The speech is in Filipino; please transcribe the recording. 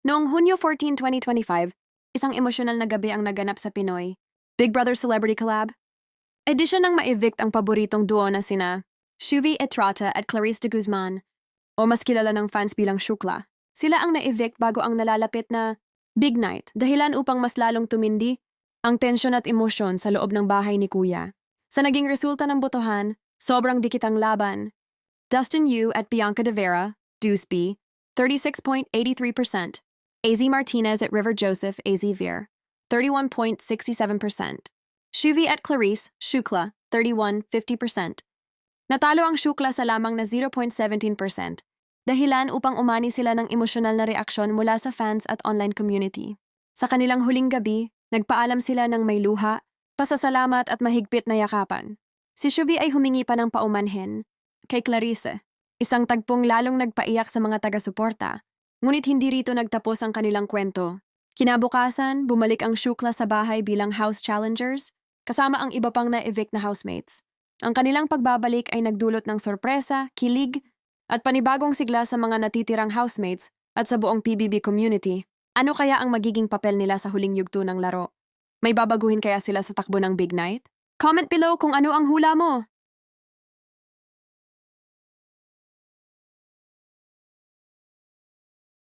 Noong Hunyo 14, 2025, isang emosyonal na gabi ang naganap sa Pinoy. Big Brother Celebrity Collab. Edisyon ng ma-evict ang paboritong duo na sina Shuvi Etrata at Clarice de Guzman, o mas kilala ng fans bilang Shukla. Sila ang na-evict bago ang nalalapit na Big Night, dahilan upang mas lalong tumindi ang tensyon at emosyon sa loob ng bahay ni Kuya. Sa naging resulta ng botohan, sobrang dikit ang laban. Dustin Yu at Bianca De Vera, Dewsby, 36.83%. AZ Martinez at River Joseph, AZ Veer, 31.67%. Shuvi at Clarice, Shukla, 31.50%. Natalo ang Shukla sa lamang na 0.17%, dahilan upang umani sila ng emosyonal na reaksyon mula sa fans at online community. Sa kanilang huling gabi, nagpaalam sila ng may luha, pasasalamat at mahigpit na yakapan. Si Shuvi ay humingi pa ng paumanhin kay Clarice, isang tagpong lalong nagpaiyak sa mga taga-suporta. Ngunit hindi rito nagtapos ang kanilang kwento. Kinabukasan, bumalik ang Shukla sa bahay bilang house challengers, kasama ang iba pang na-evict na housemates. Ang kanilang pagbabalik ay nagdulot ng sorpresa, kilig, at panibagong sigla sa mga natitirang housemates at sa buong PBB community. Ano kaya ang magiging papel nila sa huling yugto ng laro? May babaguhin kaya sila sa takbo ng Big Night? Comment below kung ano ang hula mo!